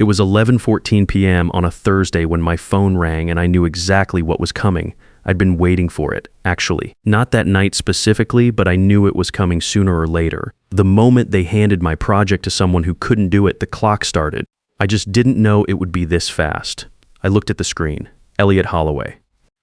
It was 11:14 p.m. on a Thursday when my phone rang and I knew exactly what was coming. I'd been waiting for it, actually. Not that night specifically, but I knew it was coming sooner or later. The moment they handed my project to someone who couldn't do it, the clock started. I just didn't know it would be this fast. I looked at the screen. Elliot Holloway.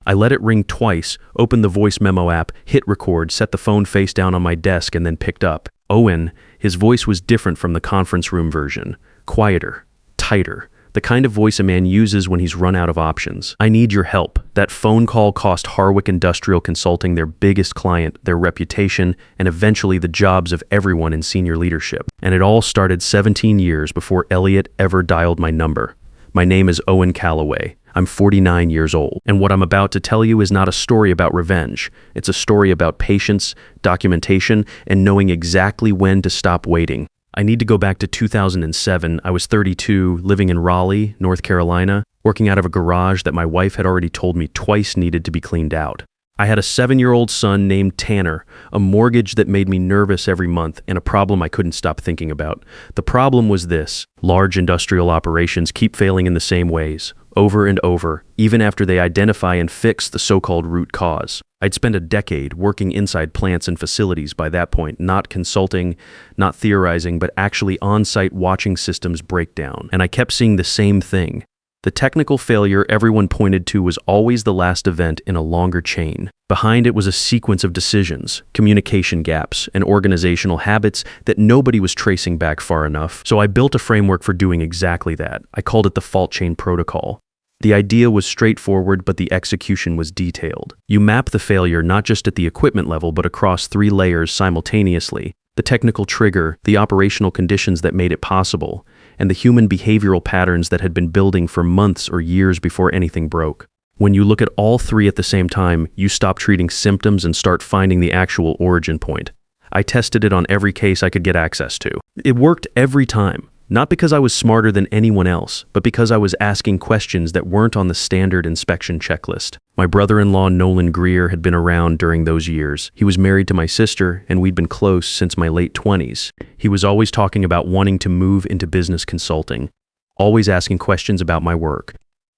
I let it ring twice, opened the voice memo app, hit record, set the phone face down on my desk, and then picked up. Owen, his voice was different from the conference room version. Quieter, tighter. The kind of voice a man uses when he's run out of options. I need your help. That phone call cost Harwick Industrial Consulting their biggest client, their reputation, and eventually the jobs of everyone in senior leadership. And it all started 17 years before Elliot ever dialed my number. My name is Owen Calloway. I'm 49 years old. And what I'm about to tell you is not a story about revenge. It's a story about patience, documentation, and knowing exactly when to stop waiting. I need to go back to 2007. I was 32, living in Raleigh, North Carolina, working out of a garage that my wife had already told me twice needed to be cleaned out. I had a 7-year-old son named Tanner, a mortgage that made me nervous every month, and a problem I couldn't stop thinking about. The problem was this: large industrial operations keep failing in the same ways, over and over, even after they identify and fix the so-called root cause. I'd spent a decade working inside plants and facilities by that point, not consulting, not theorizing, but actually on-site watching systems break down. And I kept seeing the same thing. The technical failure everyone pointed to was always the last event in a longer chain. Behind it was a sequence of decisions, communication gaps, and organizational habits that nobody was tracing back far enough. So I built a framework for doing exactly that. I called it the fault chain protocol. The idea was straightforward, but the execution was detailed. You map the failure not just at the equipment level, but across 3 layers simultaneously: the technical trigger, the operational conditions that made it possible, and the human behavioral patterns that had been building for months or years before anything broke. When you look at all 3 at the same time, you stop treating symptoms and start finding the actual origin point. I tested it on every case I could get access to. It worked every time. Not because I was smarter than anyone else, but because I was asking questions that weren't on the standard inspection checklist. My brother-in-law, Nolan Greer, had been around during those years. He was married to my sister, and we'd been close since my late 20s. He was always talking about wanting to move into business consulting, always asking questions about my work,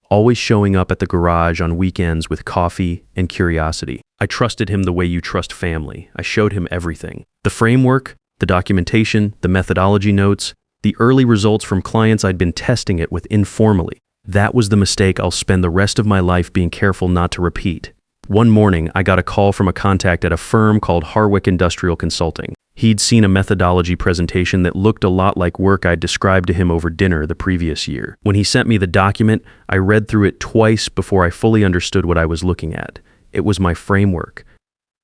always showing up at the garage on weekends with coffee and curiosity. I trusted him the way you trust family. I showed him everything. The framework, the documentation, the methodology notes, the early results from clients I'd been testing it with informally. That was the mistake I'll spend the rest of my life being careful not to repeat. One morning, I got a call from a contact at a firm called Harwick Industrial Consulting. He'd seen a methodology presentation that looked a lot like work I'd described to him over dinner the previous year. When he sent me the document, I read through it twice before I fully understood what I was looking at. It was my framework.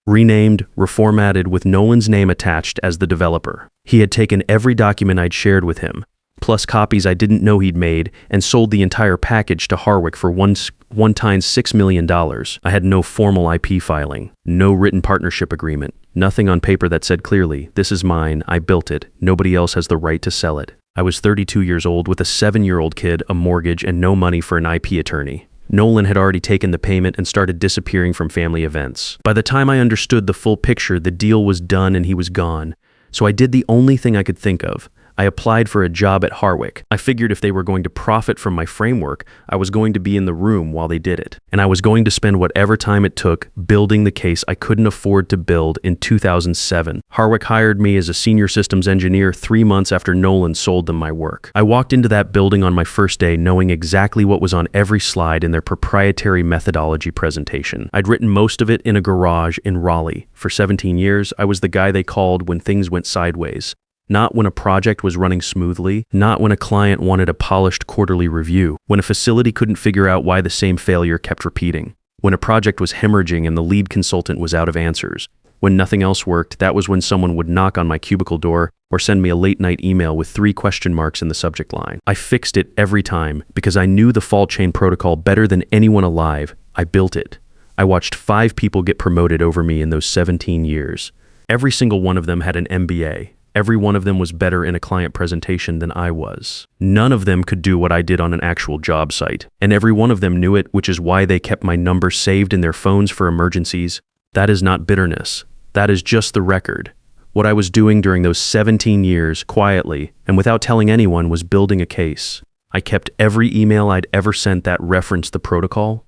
Renamed, reformatted, with Nolan's name attached as the developer. He had taken every document I'd shared with him, plus copies I didn't know he'd made, and sold the entire package to Harwick for one-time $6 million. I had no formal IP filing, no written partnership agreement, nothing on paper that said clearly, "This is mine, I built it, nobody else has the right to sell it." I was 32 years old with a 7-year-old kid, a mortgage, and no money for an IP attorney. Nolan had already taken the payment and started disappearing from family events. By the time I understood the full picture, the deal was done and he was gone. So I did the only thing I could think of. I applied for a job at Harwick. I figured if they were going to profit from my framework, I was going to be in the room while they did it. And I was going to spend whatever time it took building the case I couldn't afford to build in 2007. Harwick hired me as a senior systems engineer 3 months after Nolan sold them my work. I walked into that building on my first day knowing exactly what was on every slide in their proprietary methodology presentation. I'd written most of it in a garage in Raleigh. For 17 years, I was the guy they called when things went sideways. Not when a project was running smoothly, not when a client wanted a polished quarterly review, when a facility couldn't figure out why the same failure kept repeating, when a project was hemorrhaging and the lead consultant was out of answers. When nothing else worked, that was when someone would knock on my cubicle door or send me a late-night email with 3 question marks in the subject line. I fixed it every time because I knew the fault chain protocol better than anyone alive. I built it. I watched 5 people get promoted over me in those 17 years. Every single one of them had an MBA. Every one of them was better in a client presentation than I was. None of them could do what I did on an actual job site. And every one of them knew it, which is why they kept my number saved in their phones for emergencies. That is not bitterness. That is just the record. What I was doing during those 17 years, quietly, and without telling anyone, was building a case. I kept every email I'd ever sent that referenced the protocol,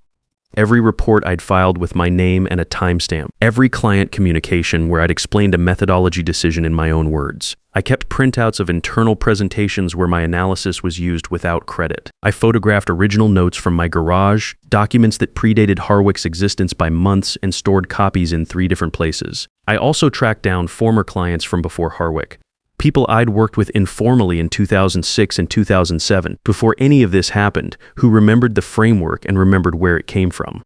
every report I'd filed with my name and a timestamp, every client communication where I'd explained a methodology decision in my own words. I kept printouts of internal presentations where my analysis was used without credit. I photographed original notes from my garage, documents that predated Harwick's existence by months, and stored copies in 3 different places. I also tracked down former clients from before Harwick, people I'd worked with informally in 2006 and 2007, before any of this happened, who remembered the framework and remembered where it came from.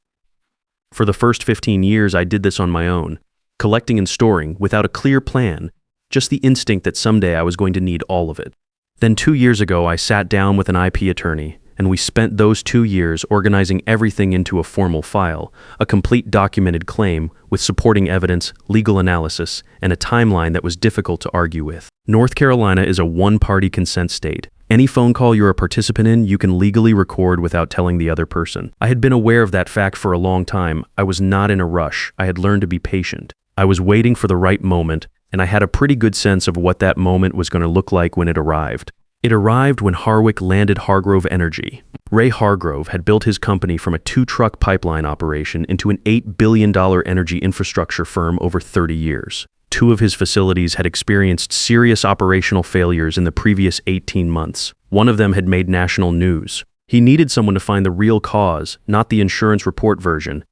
For the first 15 years, I did this on my own, collecting and storing, without a clear plan, just the instinct that someday I was going to need all of it. Then 2 years ago, I sat down with an IP attorney, and we spent those 2 years organizing everything into a formal file, a complete documented claim with supporting evidence, legal analysis, and a timeline that was difficult to argue with. North Carolina is a one-party consent state. Any phone call you're a participant in, you can legally record without telling the other person. I had been aware of that fact for a long time. I was not in a rush. I had learned to be patient. I was waiting for the right moment, and I had a pretty good sense of what that moment was going to look like when it arrived. It arrived when Harwick landed Hargrove Energy. Ray Hargrove had built his company from a 2-truck pipeline operation into an $8 billion energy infrastructure firm over 30 years. 2 of his facilities had experienced serious operational failures in the previous 18 months. One of them had made national news. He needed someone to find the real cause, not the insurance report version,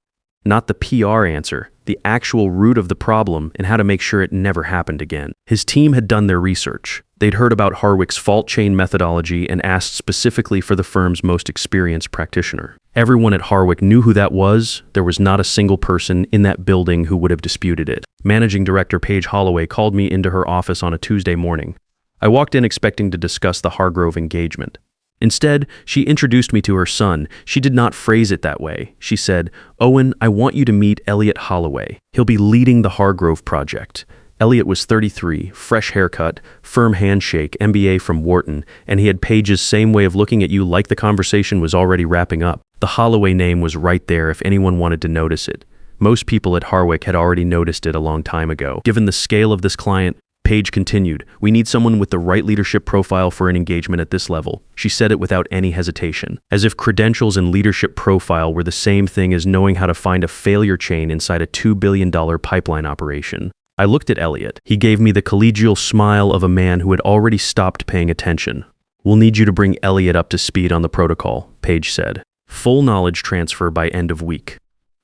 not the PR answer, the actual root of the problem and how to make sure it never happened again. His team had done their research. They'd heard about Harwick's fault chain methodology and asked specifically for the firm's most experienced practitioner. Everyone at Harwick knew who that was. There was not a single person in that building who would have disputed it. Managing Director Paige Holloway called me into her office on a Tuesday morning. I walked in expecting to discuss the Hargrove engagement. Instead, she introduced me to her son. She did not phrase it that way. She said, "Owen, I want you to meet Elliot Holloway. He'll be leading the Hargrove project." Elliot was 33, fresh haircut, firm handshake, MBA from Wharton, and he had Paige's same way of looking at you like the conversation was already wrapping up. The Holloway name was right there if anyone wanted to notice it. Most people at Harwick had already noticed it a long time ago. Given the scale of this client, Paige continued, "We need someone with the right leadership profile for an engagement at this level." She said it without any hesitation, as if credentials and leadership profile were the same thing as knowing how to find a failure chain inside a $2 billion pipeline operation. I looked at Elliot. He gave me the collegial smile of a man who had already stopped paying attention. "We'll need you to bring Elliot up to speed on the protocol," Paige said. "Full knowledge transfer by end of week."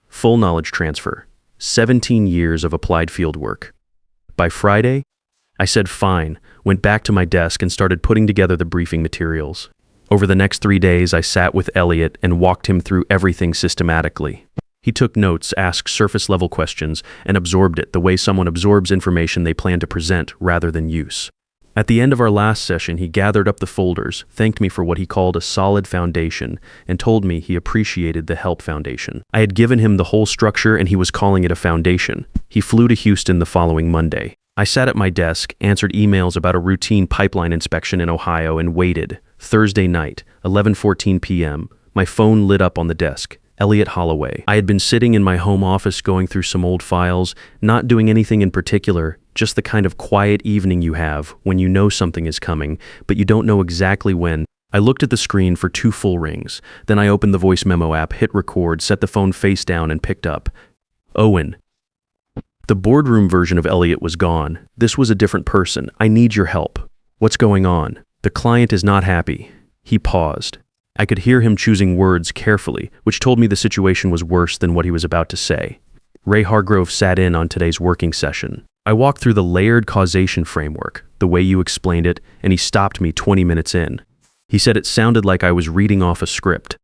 Full knowledge transfer. 17 years of applied field work. By Friday, I said fine, went back to my desk and started putting together the briefing materials. Over the next 3 days, I sat with Elliot and walked him through everything systematically. He took notes, asked surface-level questions, and absorbed it the way someone absorbs information they plan to present rather than use. At the end of our last session, he gathered up the folders, thanked me for what he called a solid foundation, and told me he appreciated the help foundation. I had given him the whole structure and he was calling it a foundation. He flew to Houston the following Monday. I sat at my desk, answered emails about a routine pipeline inspection in Ohio, and waited. Thursday night, 11:14 p.m., my phone lit up on the desk. Elliot Holloway. I had been sitting in my home office going through some old files, not doing anything in particular, just the kind of quiet evening you have when you know something is coming, but you don't know exactly when. I looked at the screen for 2 full rings. Then I opened the voice memo app, hit record, set the phone face down, and picked up. "Owen." The boardroom version of Elliot was gone. This was a different person. "I need your help." "What's going on?" "The client is not happy." He paused. I could hear him choosing words carefully, which told me the situation was worse than what he was about to say. Ray Hargrove sat in on today's working session. I walked through the layered causation framework, the way you explained it, and he stopped me 20 minutes in. He said it sounded like I was reading off a script.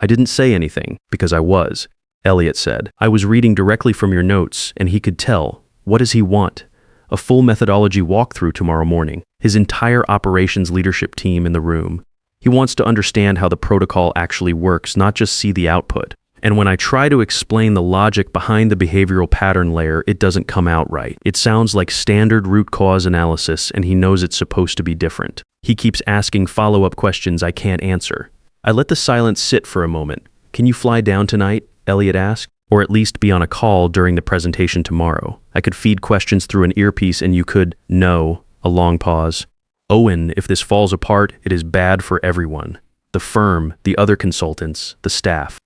I didn't say anything, because I was. Elliot said, "I was reading directly from your notes, and he could tell. What does he want?" "A full methodology walkthrough tomorrow morning. His entire operations leadership team in the room. He wants to understand how the protocol actually works, not just see the output. And when I try to explain the logic behind the behavioral pattern layer, it doesn't come out right. It sounds like standard root cause analysis, and he knows it's supposed to be different. He keeps asking follow-up questions I can't answer." I let the silence sit for a moment. "Can you fly down tonight?" Elliot asked. "Or at least be on a call during the presentation tomorrow. I could feed questions through an earpiece and you could..." "No." A long pause. "Owen, if this falls apart, it is bad for everyone." The firm, the other consultants, the staff.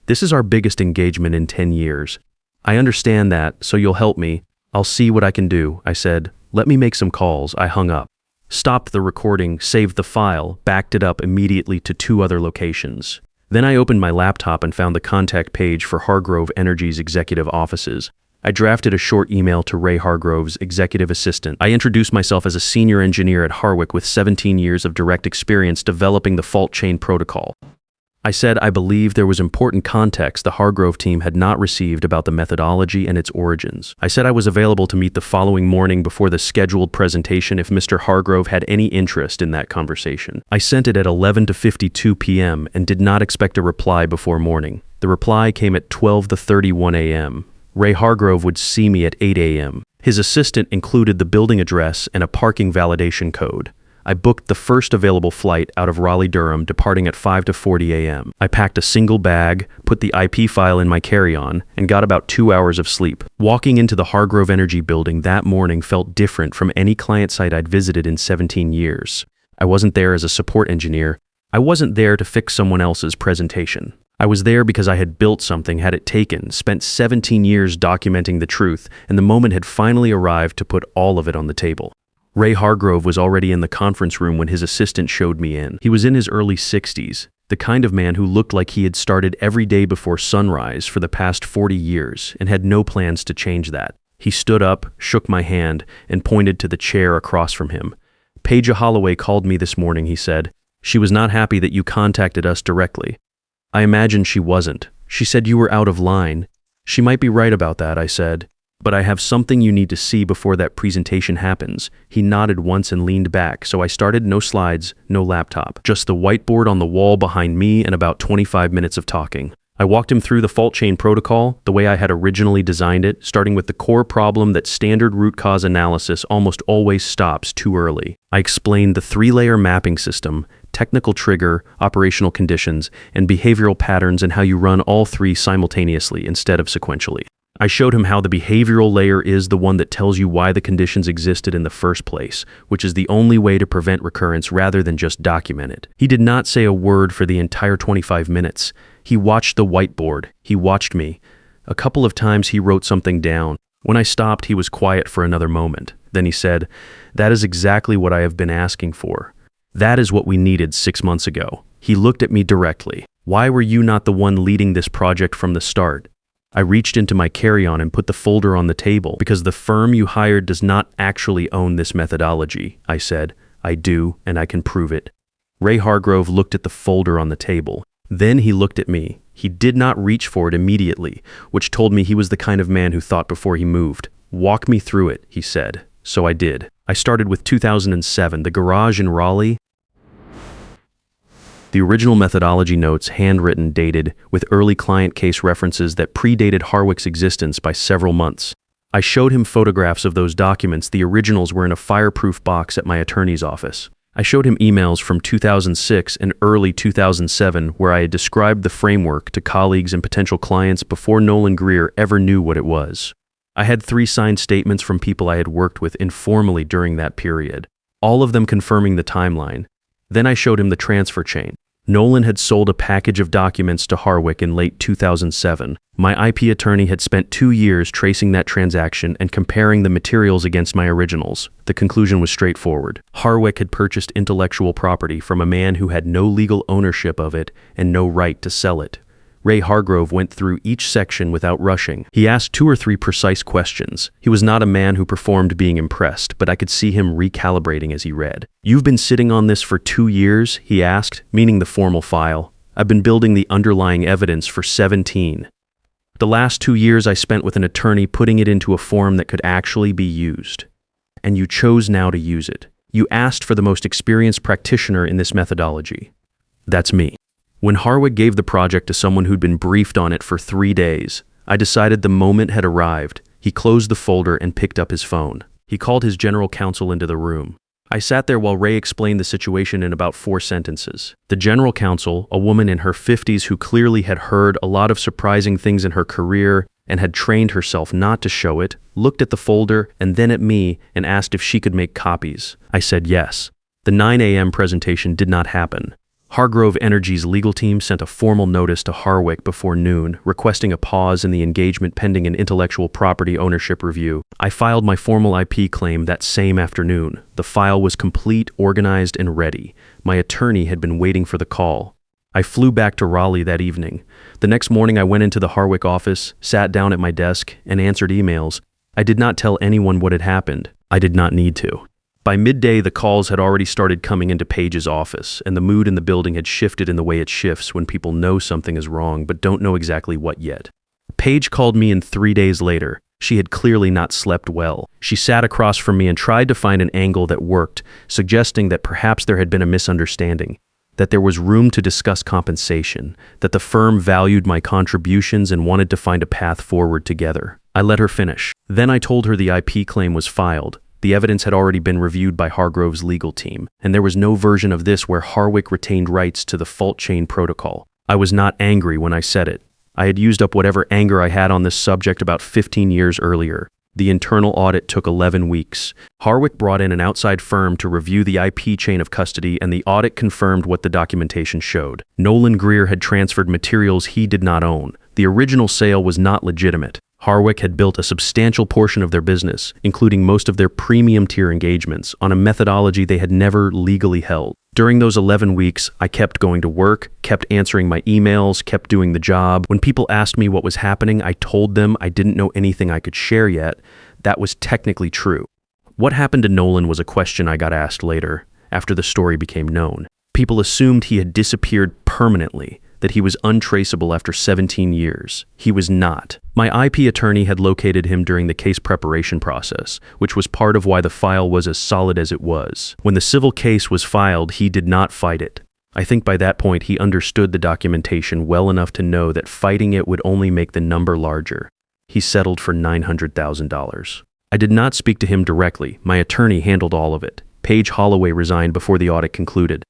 This is our biggest engagement in 10 years. I understand that, so you'll help me. I'll see what I can do, I said. Let me make some calls. I hung up. Stopped the recording, saved the file, backed it up immediately to 2 other locations. Then I opened my laptop and found the contact page for Hargrove Energy's executive offices. I drafted a short email to Ray Hargrove's executive assistant. I introduced myself as a senior engineer at Harwick with 17 years of direct experience developing the fault chain protocol. I said I believed there was important context the Hargrove team had not received about the methodology and its origins. I said I was available to meet the following morning before the scheduled presentation if Mr. Hargrove had any interest in that conversation. I sent it at 11:52 p.m. and did not expect a reply before morning. The reply came at 12:31 a.m. Ray Hargrove would see me at 8 a.m. His assistant included the building address and a parking validation code. I booked the first available flight out of Raleigh-Durham, departing at 5:40 a.m. I packed a single bag, put the IP file in my carry-on, and got about 2 hours of sleep. Walking into the Hargrove Energy building that morning felt different from any client site I'd visited in 17 years. I wasn't there as a support engineer. I wasn't there to fix someone else's presentation. I was there because I had built something, had it taken, spent 17 years documenting the truth, and the moment had finally arrived to put all of it on the table. Ray Hargrove was already in the conference room when his assistant showed me in. He was in his early 60s, the kind of man who looked like he had started every day before sunrise for the past 40 years and had no plans to change that. He stood up, shook my hand, and pointed to the chair across from him. "Paige Holloway called me this morning," he said. "She was not happy that you contacted us directly." I imagined she wasn't. She said you were out of line. "She might be right about that," I said. "But I have something you need to see before that presentation happens." He nodded once and leaned back, so I started. No slides, no laptop, just the whiteboard on the wall behind me and about 25 minutes of talking. I walked him through the fault chain protocol, the way I had originally designed it, starting with the core problem that standard root cause analysis almost always stops too early. I explained the 3-layer mapping system, technical trigger, operational conditions, and behavioral patterns, and how you run all 3 simultaneously instead of sequentially. I showed him how the behavioral layer is the one that tells you why the conditions existed in the first place, which is the only way to prevent recurrence rather than just document it. He did not say a word for the entire 25 minutes. He watched the whiteboard. He watched me. A couple of times he wrote something down. When I stopped, he was quiet for another moment. Then he said, "That is exactly what I have been asking for. That is what we needed 6 months ago." He looked at me directly. "Why were you not the one leading this project from the start?" I reached into my carry-on and put the folder on the table. "Because the firm you hired does not actually own this methodology," I said. "I do, and I can prove it." Ray Hargrove looked at the folder on the table. Then he looked at me. He did not reach for it immediately, which told me he was the kind of man who thought before he moved. "Walk me through it," he said. So I did. I started with 2007, the garage in Raleigh. The original methodology notes, handwritten, dated, with early client case references that predated Harwick's existence by several months. I showed him photographs of those documents. The originals were in a fireproof box at my attorney's office. I showed him emails from 2006 and early 2007 where I had described the framework to colleagues and potential clients before Nolan Greer ever knew what it was. I had 3 signed statements from people I had worked with informally during that period, all of them confirming the timeline. Then I showed him the transfer chain. Nolan had sold a package of documents to Harwick in late 2007. My IP attorney had spent 2 years tracing that transaction and comparing the materials against my originals. The conclusion was straightforward. Harwick had purchased intellectual property from a man who had no legal ownership of it and no right to sell it. Ray Hargrove went through each section without rushing. He asked 2 or 3 precise questions. He was not a man who performed being impressed, but I could see him recalibrating as he read. "You've been sitting on this for 2 years?" he asked, meaning the formal file. "I've been building the underlying evidence for 17. The last 2 years I spent with an attorney putting it into a form that could actually be used. And you chose now to use it. You asked for the most experienced practitioner in this methodology. That's me." When Harwick gave the project to someone who'd been briefed on it for 3 days, I decided the moment had arrived. He closed the folder and picked up his phone. He called his general counsel into the room. I sat there while Ray explained the situation in about 4 sentences. The general counsel, a woman in her 50s who clearly had heard a lot of surprising things in her career and had trained herself not to show it, looked at the folder and then at me and asked if she could make copies. I said yes. The 9 a.m. presentation did not happen. Hargrove Energy's legal team sent a formal notice to Harwick before noon, requesting a pause in the engagement pending an intellectual property ownership review. I filed my formal IP claim that same afternoon. The file was complete, organized, and ready. My attorney had been waiting for the call. I flew back to Raleigh that evening. The next morning I went into the Harwick office, sat down at my desk, and answered emails. I did not tell anyone what had happened. I did not need to. By midday, the calls had already started coming into Paige's office, and the mood in the building had shifted in the way it shifts when people know something is wrong but don't know exactly what yet. Paige called me in 3 days later. She had clearly not slept well. She sat across from me and tried to find an angle that worked, suggesting that perhaps there had been a misunderstanding, that there was room to discuss compensation, that the firm valued my contributions and wanted to find a path forward together. I let her finish. Then I told her the IP claim was filed. The evidence had already been reviewed by Hargrove's legal team, and there was no version of this where Harwick retained rights to the fault chain protocol. I was not angry when I said it. I had used up whatever anger I had on this subject about 15 years earlier. The internal audit took 11 weeks. Harwick brought in an outside firm to review the IP chain of custody, and the audit confirmed what the documentation showed. Nolan Greer had transferred materials he did not own. The original sale was not legitimate. Harwick had built a substantial portion of their business, including most of their premium-tier engagements, on a methodology they had never legally held. During those 11 weeks, I kept going to work, kept answering my emails, kept doing the job. When people asked me what was happening, I told them I didn't know anything I could share yet. That was technically true. What happened to Nolan was a question I got asked later, after the story became known. People assumed he had disappeared permanently, that he was untraceable after 17 years. He was not. My IP attorney had located him during the case preparation process, which was part of why the file was as solid as it was. When the civil case was filed, he did not fight it. I think by that point he understood the documentation well enough to know that fighting it would only make the number larger. He settled for $900,000. I did not speak to him directly. My attorney handled all of it. Paige Holloway resigned before the audit concluded.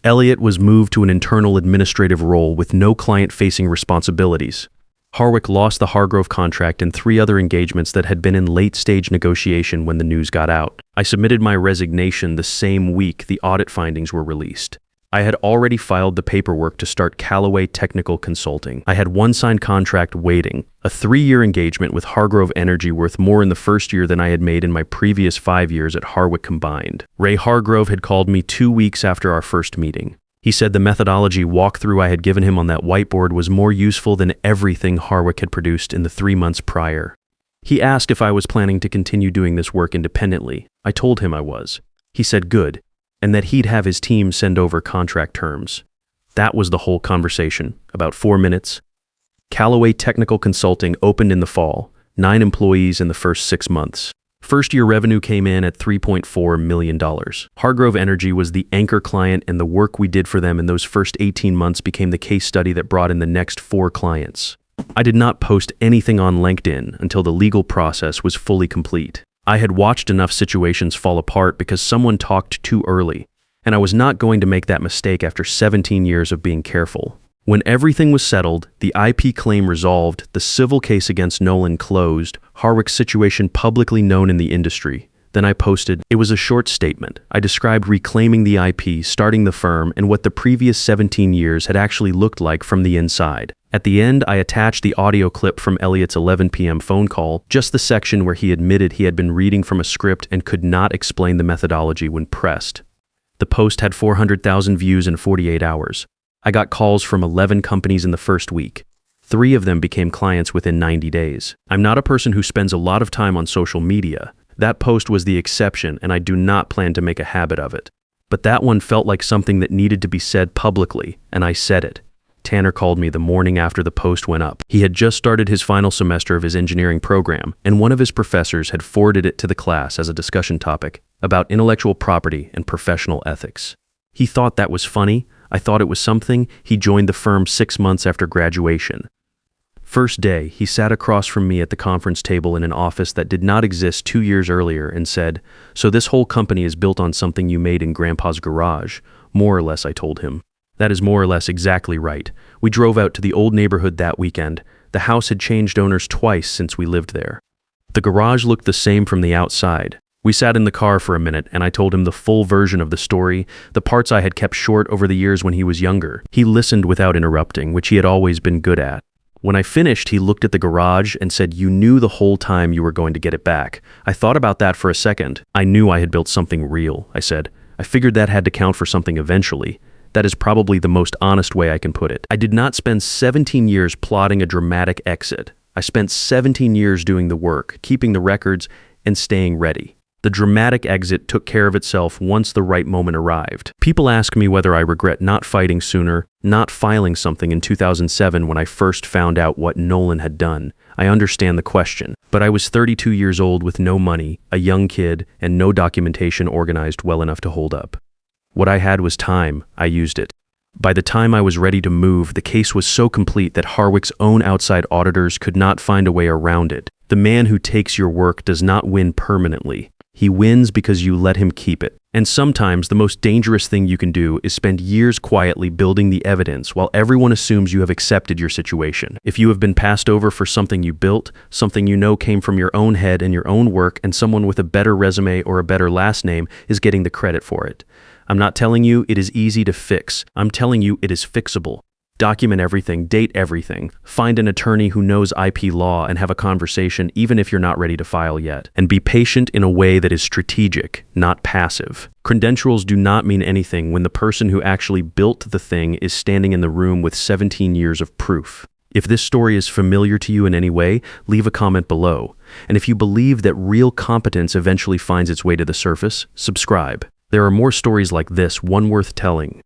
Elliott was moved to an internal administrative role with no client-facing responsibilities. Harwick lost the Hargrove contract and 3 other engagements that had been in late-stage negotiation when the news got out. I submitted my resignation the same week the audit findings were released. I had already filed the paperwork to start Callaway Technical Consulting. I had one signed contract waiting, a 3-year engagement with Hargrove Energy worth more in the first year than I had made in my previous 5 years at Harwick combined. Ray Hargrove had called me 2 weeks after our first meeting. He said the methodology walkthrough I had given him on that whiteboard was more useful than everything Harwick had produced in the 3 months prior. He asked if I was planning to continue doing this work independently. I told him I was. He said good, and that he'd have his team send over contract terms. That was the whole conversation, about 4 minutes. Callaway Technical Consulting opened in the fall, 9 employees in the first 6 months. First-year revenue came in at $3.4 million. Hargrove Energy was the anchor client, and the work we did for them in those first 18 months became the case study that brought in the next 4 clients. I did not post anything on LinkedIn until the legal process was fully complete. I had watched enough situations fall apart because someone talked too early, and I was not going to make that mistake after 17 years of being careful. When everything was settled, the IP claim resolved, the civil case against Nolan closed, Harwick's situation publicly known in the industry, then I posted, it was a short statement. I described reclaiming the IP, starting the firm, and what the previous 17 years had actually looked like from the inside. At the end, I attached the audio clip from Elliott's 11 p.m. phone call, just the section where he admitted he had been reading from a script and could not explain the methodology when pressed. The post had 400,000 views in 48 hours. I got calls from 11 companies in the first week. 3 of them became clients within 90 days. I'm not a person who spends a lot of time on social media. That post was the exception, and I do not plan to make a habit of it. But that one felt like something that needed to be said publicly, and I said it. Tanner called me the morning after the post went up. He had just started his final semester of his engineering program, and one of his professors had forwarded it to the class as a discussion topic about intellectual property and professional ethics. He thought that was funny. I thought it was something. He joined the firm 6 months after graduation. First day, he sat across from me at the conference table in an office that did not exist 2 years earlier and said, "So this whole company is built on something you made in Grandpa's garage." More or less, I told him. That is more or less exactly right. We drove out to the old neighborhood that weekend. The house had changed owners twice since we lived there. The garage looked the same from the outside. We sat in the car for a minute and I told him the full version of the story, the parts I had kept short over the years when he was younger. He listened without interrupting, which he had always been good at. When I finished, he looked at the garage and said, "You knew the whole time you were going to get it back." I thought about that for a second. I knew I had built something real, I said. I figured that had to count for something eventually. That is probably the most honest way I can put it. I did not spend 17 years plotting a dramatic exit. I spent 17 years doing the work, keeping the records, and staying ready. The dramatic exit took care of itself once the right moment arrived. People ask me whether I regret not fighting sooner, not filing something in 2007 when I first found out what Nolan had done. I understand the question, but I was 32 years old with no money, a young kid, and no documentation organized well enough to hold up. What I had was time. I used it. By the time I was ready to move, the case was so complete that Harwick's own outside auditors could not find a way around it. The man who takes your work does not win permanently. He wins because you let him keep it. And sometimes the most dangerous thing you can do is spend years quietly building the evidence while everyone assumes you have accepted your situation. If you have been passed over for something you built, something you know came from your own head and your own work, and someone with a better resume or a better last name is getting the credit for it. I'm not telling you it is easy to fix. I'm telling you it is fixable. Document everything, date everything, find an attorney who knows IP law and have a conversation even if you're not ready to file yet. And be patient in a way that is strategic, not passive. Credentials do not mean anything when the person who actually built the thing is standing in the room with 17 years of proof. If this story is familiar to you in any way, leave a comment below. And if you believe that real competence eventually finds its way to the surface, subscribe. There are more stories like this, one worth telling.